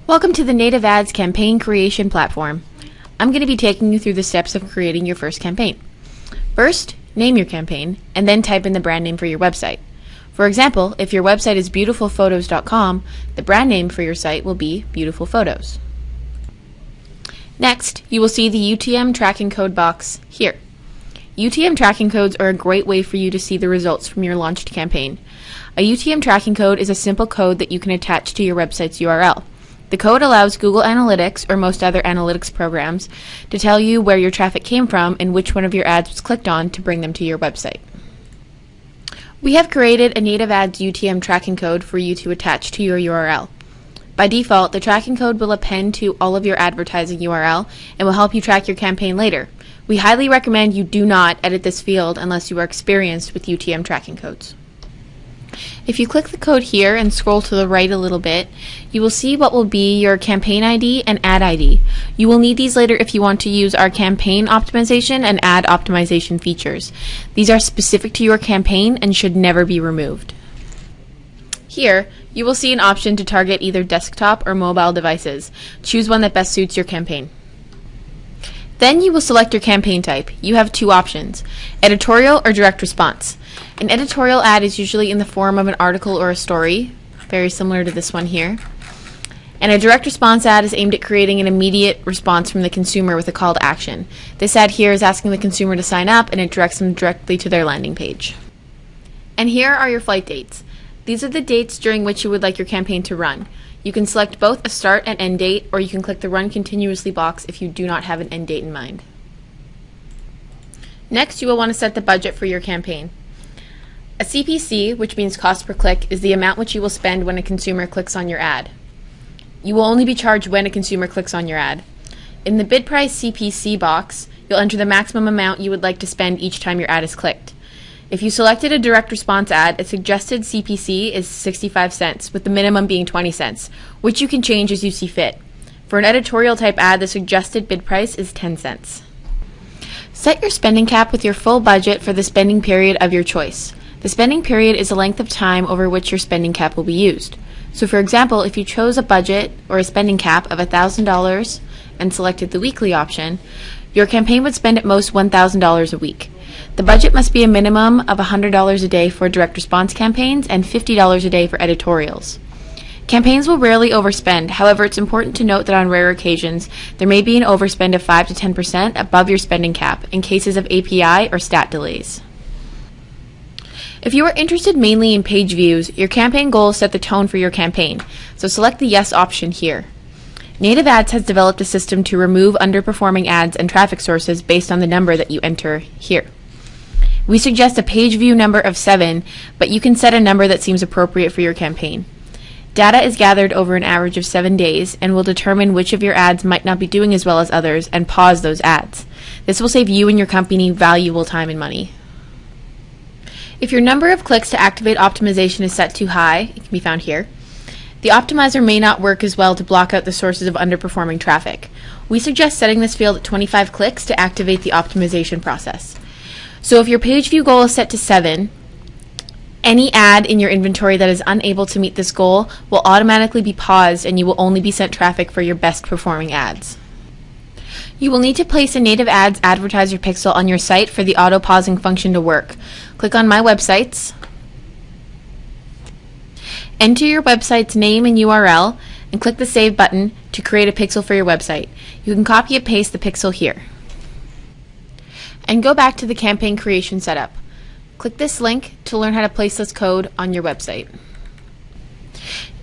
Welcome to the Native Ads campaign creation platform. I'm going to be taking you through the steps of creating your first campaign. First, name your campaign, and then type in the brand name for your website. For example, if your website is beautifulphotos.com, the brand name for your site will be Beautiful Photos. Next, you will see the UTM tracking code box here. UTM tracking codes are a great way for you to see the results from your launched campaign. A UTM tracking code is a simple code that you can attach to your website's URL. The code allows Google Analytics or most other analytics programs to tell you where your traffic came from and which one of your ads was clicked on to bring them to your website. We have created a Native Ads UTM tracking code for you to attach to your URL. By default, the tracking code will append to all of your advertising URL and will help you track your campaign later. We highly recommend you do not edit this field unless you are experienced with UTM tracking codes. If you click the code here and scroll to the right a little bit, you will see what will be your campaign ID and ad ID. You will need these later if you want to use our campaign optimization and ad optimization features. These are specific to your campaign and should never be removed. Here, you will see an option to target either desktop or mobile devices. Choose one that best suits your campaign. Then you will select your campaign type. You have two options, editorial or direct response. An editorial ad is usually in the form of an article or a story, very similar to this one here. And a direct response ad is aimed at creating an immediate response from the consumer with a call to action. This ad here is asking the consumer to sign up, and it directs them directly to their landing page. And here are your flight dates. These are the dates during which you would like your campaign to run. You can select both a start and end date, or you can click the Run Continuously box if you do not have an end date in mind. Next, you will want to set the budget for your campaign. A CPC, which means cost per click, is the amount which you will spend when a consumer clicks on your ad. You will only be charged when a consumer clicks on your ad. In the bid price CPC box, you'll enter the maximum amount you would like to spend each time your ad is clicked. If you selected a direct response ad, a suggested CPC is 65 cents, with the minimum being 20 cents, which you can change as you see fit. For an editorial type ad, the suggested bid price is 10 cents. Set your spending cap with your full budget for the spending period of your choice. The spending period is the length of time over which your spending cap will be used. So for example, if you chose a budget or a spending cap of $1,000 and selected the weekly option, your campaign would spend at most $1,000 a week. The budget must be a minimum of $100 a day for direct response campaigns and $50 a day for editorials. Campaigns will rarely overspend. However, it's important to note that on rare occasions, there may be an overspend of 5 to 10% above your spending cap in cases of API or stat delays. If you are interested mainly in page views, your campaign goals set the tone for your campaign, so select the Yes option here. Native Ads has developed a system to remove underperforming ads and traffic sources based on the number that you enter here. We suggest a page view number of 7, but you can set a number that seems appropriate for your campaign. Data is gathered over an average of 7 days and will determine which of your ads might not be doing as well as others and pause those ads. This will save you and your company valuable time and money. If your number of clicks to activate optimization is set too high, it can be found here, the optimizer may not work as well to block out the sources of underperforming traffic. We suggest setting this field at 25 clicks to activate the optimization process. So if your page view goal is set to 7, any ad in your inventory that is unable to meet this goal will automatically be paused and you will only be sent traffic for your best performing ads. You will need to place a Native Ads Advertiser pixel on your site for the auto-pausing function to work. Click on My Websites, enter your website's name and URL, and click the Save button to create a pixel for your website. You can copy and paste the pixel here. And go back to the campaign creation setup. Click this link to learn how to place this code on your website.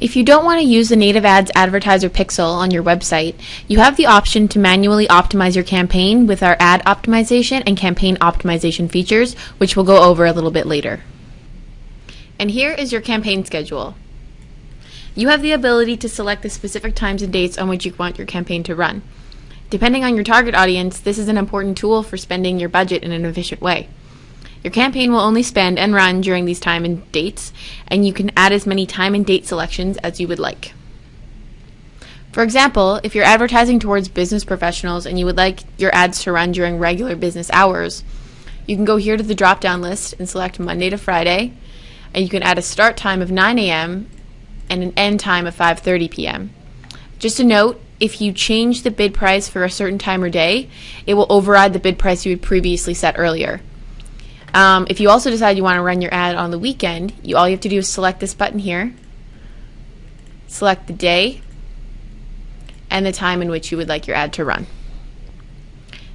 If you don't want to use the Native Ads Advertiser pixel on your website, you have the option to manually optimize your campaign with our ad optimization and campaign optimization features, which we'll go over a little bit later. And here is your campaign schedule. You have the ability to select the specific times and dates on which you want your campaign to run. Depending on your target audience, this is an important tool for spending your budget in an efficient way. Your campaign will only spend and run during these time and dates, and you can add as many time and date selections as you would like. For example, if you're advertising towards business professionals and you would like your ads to run during regular business hours, you can go here to the drop-down list and select Monday to Friday, and you can add a start time of 9 a.m. and an end time of 5:30 p.m. Just a note, if you change the bid price for a certain time or day, it will override the bid price you had previously set earlier. If you also decide you want to run your ad on the weekend, all you have to do is select this button here, select the day, and the time in which you would like your ad to run.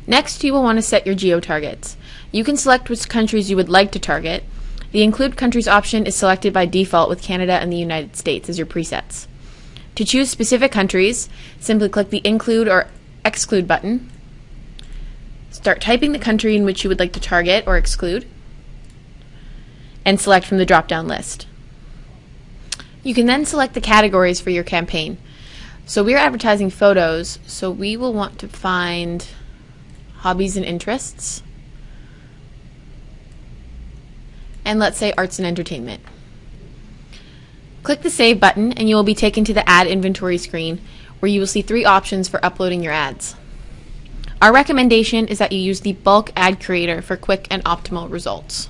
Next, you will want to set your geo-targets. You can select which countries you would like to target. The Include Countries option is selected by default with Canada and the United States as your presets. To choose specific countries, simply click the Include or Exclude button. Start typing the country in which you would like to target or exclude, and select from the drop-down list. You can then select the categories for your campaign. So we're advertising photos, so we will want to find hobbies and interests, and let's say arts and entertainment. Click the Save button and you will be taken to the Ad Inventory screen where you will see 3 options for uploading your ads. Our recommendation is that you use the bulk ad creator for quick and optimal results.